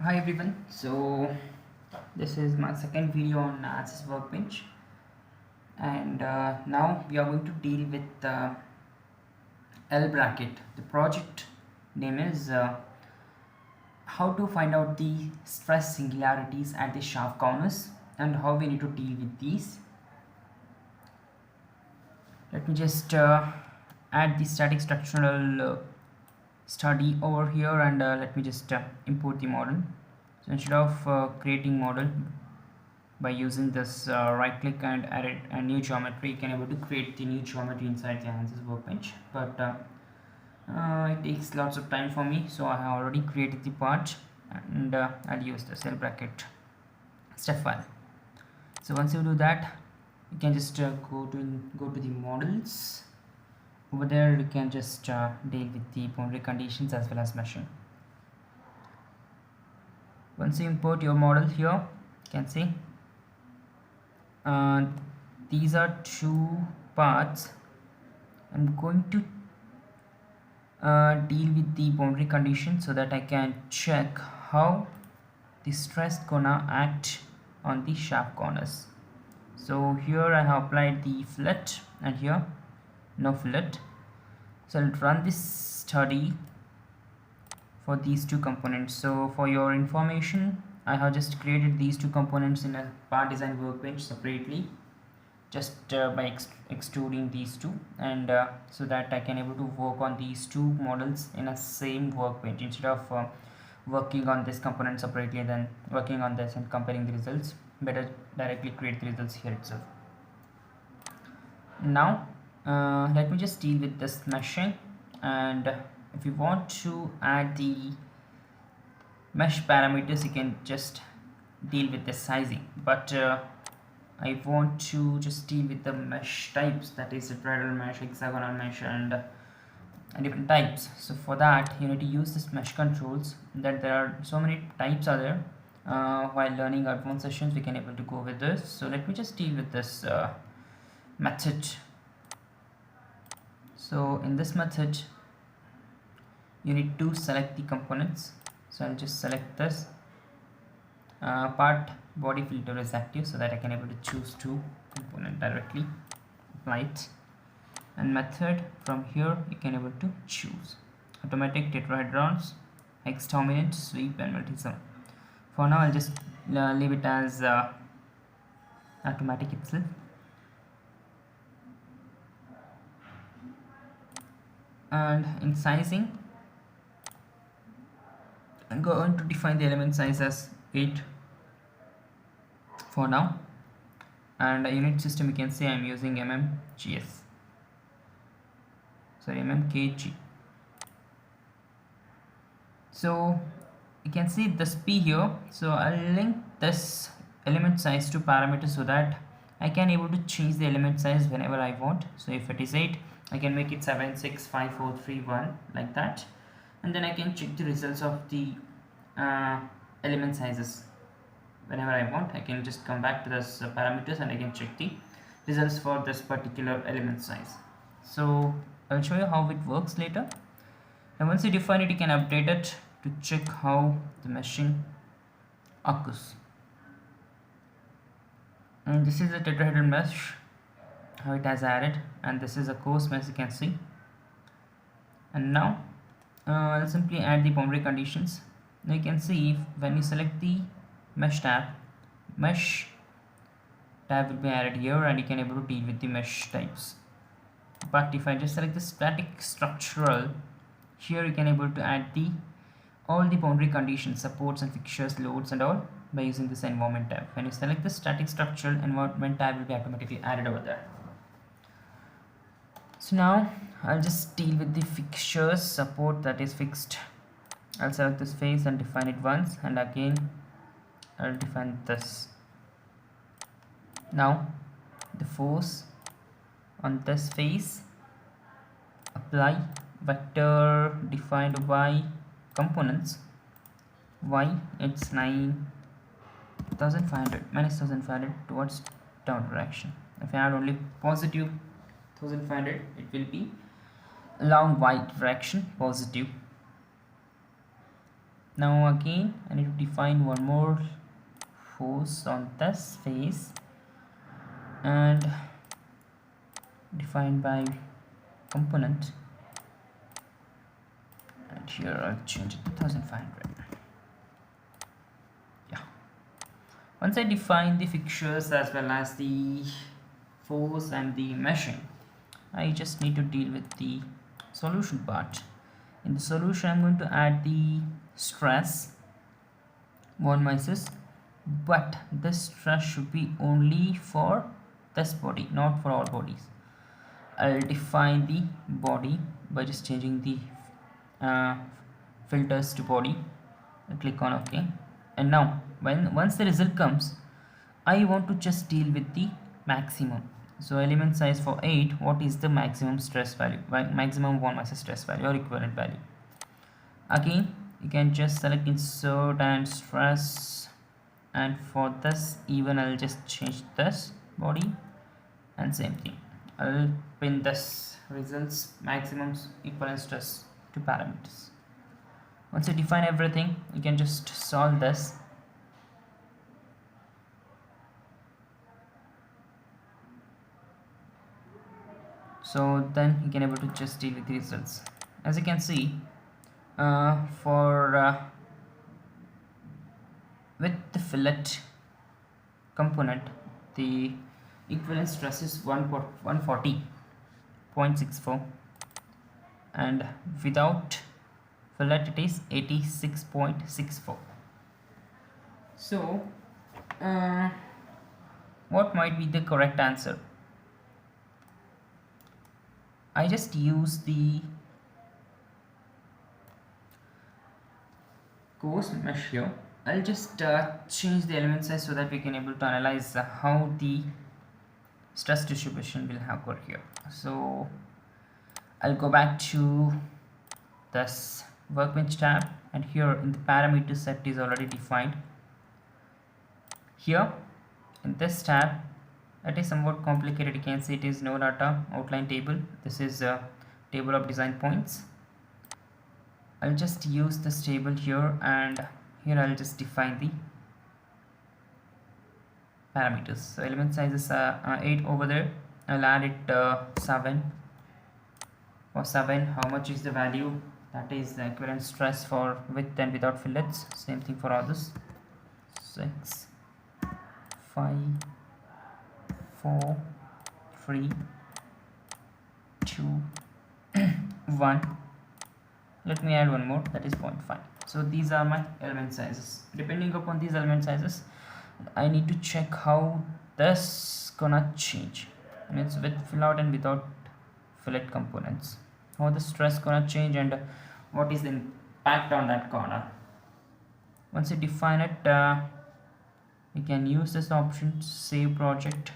Hi everyone, so this is my second video on ANSYS workbench, and now we are going to deal with L bracket. The project name is how to find out the stress singularities at the shaft corners and how we need to deal with these. Let me just add the static structural study over here, and let me just import the model. So instead of creating model by using this right click and edit a new geometry, you can able to create the new geometry inside the ANSYS workbench, but it takes lots of time for me, so I have already created the part, and I'll use the cell bracket step file. So once you do that, you can just go to the models. Over there you can just deal with the boundary conditions as well as meshing. Once you import your model here, you can see these are two parts. I'm going to deal with the boundary condition so that I can check how the stress gonna act on the shaft corners. So here I have applied the fillet and here no fillet. So I'll run this study for these two components. So for your information, I have just created these two components in a part design workbench separately, just by extruding these two, and so that I can able to work on these two models in a same workbench instead of working on this component separately and then working on this and comparing the results. Better directly create the results here itself. Now let me just deal with this meshing, and if you want to add the mesh parameters, you can just deal with the sizing, but I want to just deal with the mesh types, that is tetrahedral mesh, hexagonal mesh, and different types. So for that you need to use this mesh controls, that there are so many types are there. While learning advanced sessions we can able to go with this. So let me just deal with this method. So in this method you need to select the components. So I'll just select this part body filter is active, so that I can able to choose two component directly, apply it, and method from here you can able to choose automatic tetrahedrons, hex dominant, sweep, and multisum. For now I'll just leave it as automatic itself. And in sizing I'm going to define the element size as 8 for now, and a unit system you can say I'm using mmkg. So you can see this p here, so I'll link this element size to parameter so that I can able to change the element size whenever I want. So if it is 8, I can make it 7, 6, 5, 4, 3, 1 like that, and then I can check the results of the element sizes whenever I want. I can just come back to this parameters and I can check the results for this particular element size. So I'll show you how it works later, and once you define it you can update it to check how the meshing occurs. And this is a tetrahedral mesh, how it has added, and this is a coarse mesh you can see. And now I'll simply add the boundary conditions. Now you can see when you select the mesh tab will be added here, and you can able to deal with the mesh types. But if I just select the static structural, here you can able to add all the boundary conditions, supports and fixtures, loads and all, by using this environment tab. When you select the static structural, environment tab will be automatically added over there. So now I'll just deal with the fixtures support that is fixed. I'll select this face and define it once, and again I'll define this. Now the force on this face, apply vector defined by components y, it's 9500 minus 1500 towards down direction. If I add only positive 1500, it will be along y direction positive. Now again I need to define one more force on this face and define by component, and here I'll change it to 1500. Yeah, once I define the fixtures as well as the force and the meshing, I just need to deal with the solution part. In the solution I'm going to add the stress Weldments, but this stress should be only for this body, not for all bodies. I'll define the body by just changing the filters to body. I'll click on OK, and now once the result comes, I want to just deal with the maximum. So element size for 8, what is the maximum stress value, maximum Weldments stress value or equivalent value? Again you can just select insert and stress, and for this even I'll just change this body, and same thing I'll pin this results maximum equivalent stress to parameters. Once you define everything, you can just solve this. So then you can able to just deal with the results. As you can see, with the fillet component, the equivalent stress is 140.64, and without fillet it is 86.64. So what might be the correct answer? I just use the coarse mesh here. I'll just change the element size so that we can able to analyze how the stress distribution will occur here. So I'll go back to this workbench tab, and here in the parameter set is already defined. Here in this tab it is somewhat complicated. You can see it is no data outline table. This is a table of design points. I'll just use this table here, and here I'll just define the parameters. So element size is 8 over there. I'll add it 7. For 7, how much is the value? That is the equivalent stress for with and without fillets. Same thing for others. 6, 5, 4, 3, 2, 1. Let me add one more, that is 0.5. So these are my element sizes. Depending upon these element sizes, I need to check how this gonna change. Means with fillet and without fillet components, how the stress gonna change and what is the impact on that corner. Once you define it, you can use this option, save project.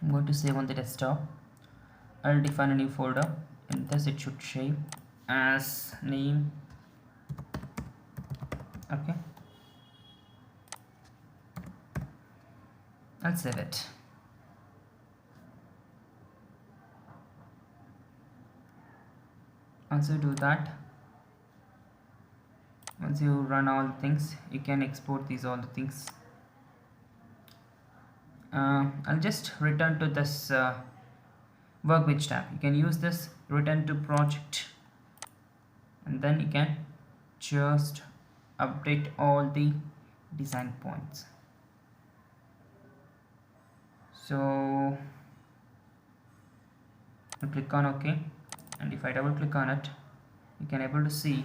I'm going to save on the desktop. I'll define a new folder. In this it should save as name. Okay, I'll save it. Once you do that, once you run all the things, you can export these all the things. I'll just return to this workbench tab. You can use this return to project, and then you can just update all the design points. So I'll click on OK, and if I double click on it, you can able to see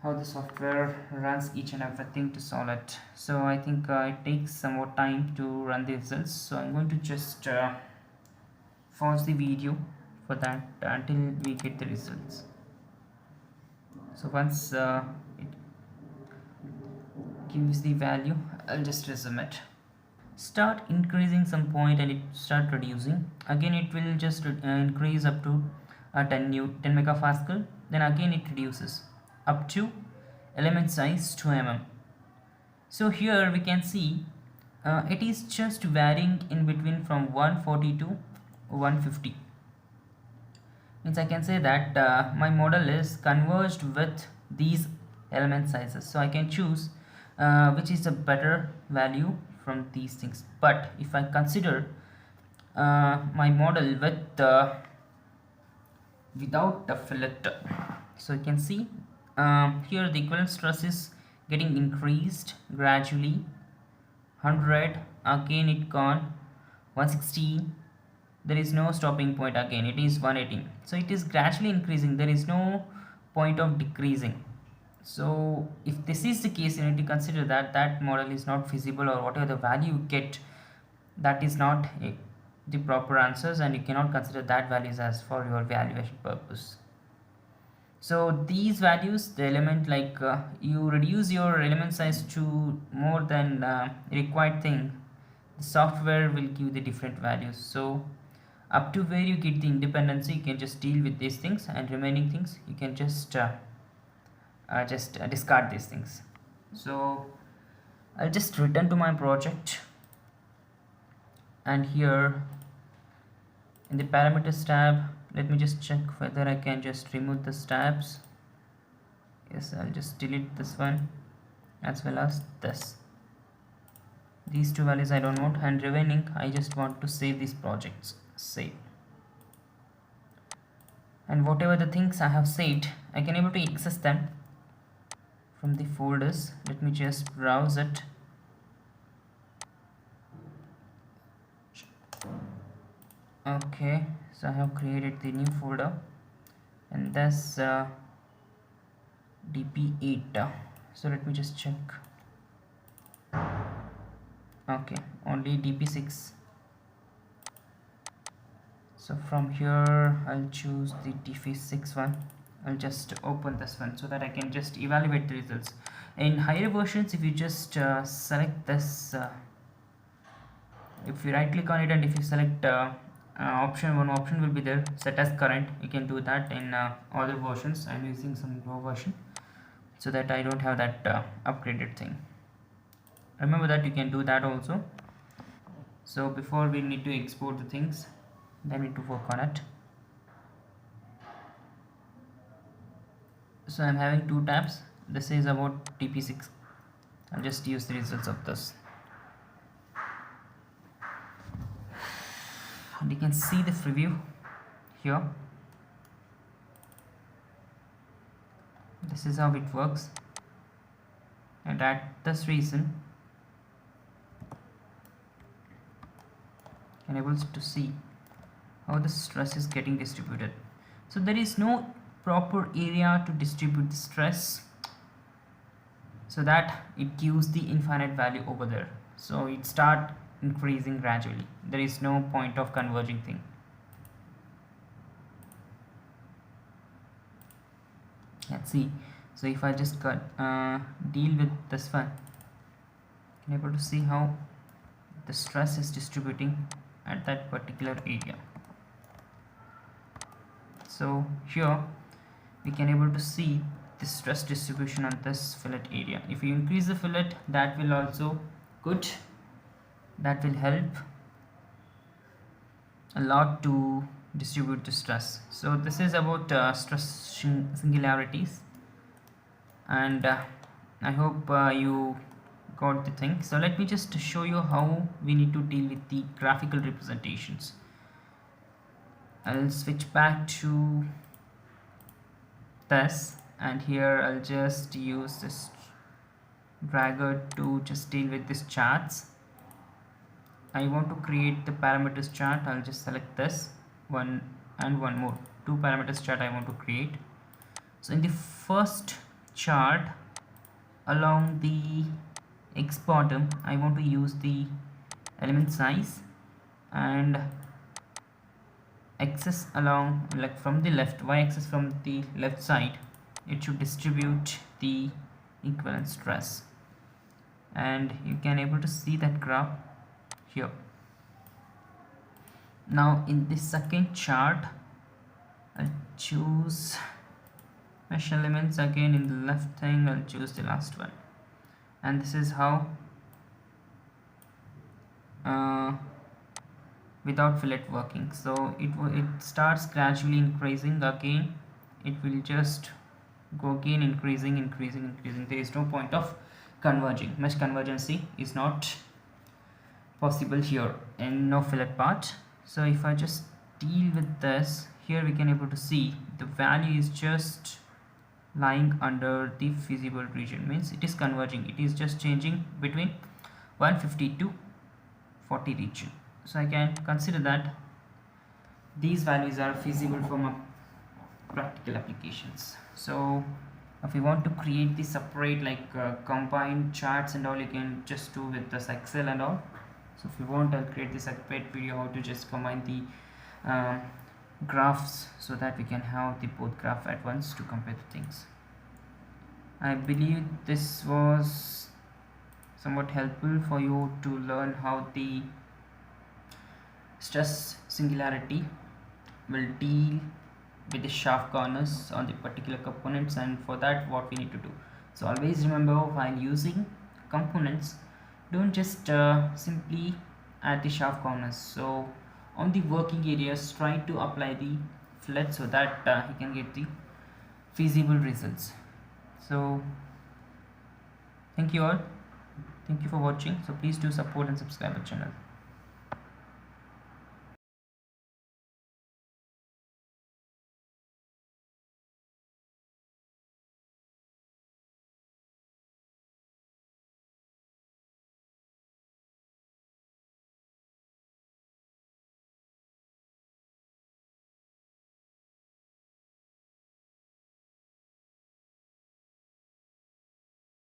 how the software runs each and everything to solve it. So I think it takes some more time to run the results, so I'm going to just pause the video for that until we get the results. So once it gives the value, I'll just resume it. Start increasing some point and it start reducing. Again it will just increase up to 10 megapascal. Then again it reduces up to element size 2 mm. So here we can see it is just varying in between from 140 to 150. means I can say that my model is converged with these element sizes, so I can choose which is a better value from these things. But if I consider my model with without the fillet, so you can see here the equivalent stress is getting increased gradually. 100, again it gone 160, there is no stopping point, again it is 180, so it is gradually increasing, there is no point of decreasing. So if this is the case, you need to consider that that model is not feasible, or whatever the value you get, that is not the proper answers, and you cannot consider that values as for your valuation purpose. So these values, the element, like you reduce your element size to more than required thing, the software will give the different values. So up to where you get the independency, you can just deal with these things, and remaining things you can just discard these things. So I'll just return to my project, and here in the parameters tab, let me just check whether I can just remove the tabs. Yes, I'll just delete this one as well as this. These two values I don't want, and remaining I just want to save these projects. Save. And whatever the things I have saved, I can able to access them from the folders. Let me just browse it. Okay, so I have created the new folder, and that's dp8. So let me just check. Okay, only dp6. So from here I'll choose the dp6 one. I'll just open this one so that I can just evaluate the results. In higher versions, if you just select this, if you right click on it, and if you select option, one option will be there, set as current. You can do that in other versions. I'm using some low version so that I don't have that upgraded thing. Remember that you can do that also. So before we need to export the things, then we need to work on it. So I'm having two tabs. This is about dp6. I'll just use the results of this, and you can see the preview here. This is how it works, and at this reason you can able to see how the stress is getting distributed. So there is no proper area to distribute the stress, so that it gives the infinite value over there. So it start increasing gradually. There is no point of converging thing. Let's see. So if I just deal with this one, I'm able to see how the stress is distributing at that particular area. So here we can able to see the stress distribution on this fillet area. If you increase the fillet, that will also good, that will help a lot to distribute the stress. So this is about stress singularities, and I hope you got the thing. So let me just show you how we need to deal with the graphical representations. I'll switch back to this, and here I'll just use this dragger to just deal with these charts. I want to create the parameters chart. I'll just select this one and one more, two parameters chart I want to create. So in the first chart along the x bottom, I want to use the element size, and axis along, like from the left, y axis from the left side, it should distribute the equivalent stress, and you can able to see that graph here. Now in the second chart, I'll choose mesh elements again. In the left thing, I'll choose the last one, and this is how without fillet working. So it starts gradually increasing again. It will just go again increasing. There is no point of converging. Mesh convergency is not possible here in no fillet part. So if I just deal with this, here we can able to see the value is just lying under the feasible region, means it is converging, it is just changing between 150 to 40 region. So I can consider that these values are feasible for my practical applications. So if you want to create the separate combined charts and all, you can just do with this Excel and all. So if you want, I'll create this separate video how to just combine the graphs so that we can have the both graph at once to compare the things. I believe this was somewhat helpful for you to learn how the stress singularity will deal with the sharp corners on the particular components, and for that what we need to do. So always remember, while using components, don't just simply add the sharp corners. So on the working areas, try to apply the fillet so that he can get the feasible results. So thank you all, thank you for watching. So please do support and subscribe our channel.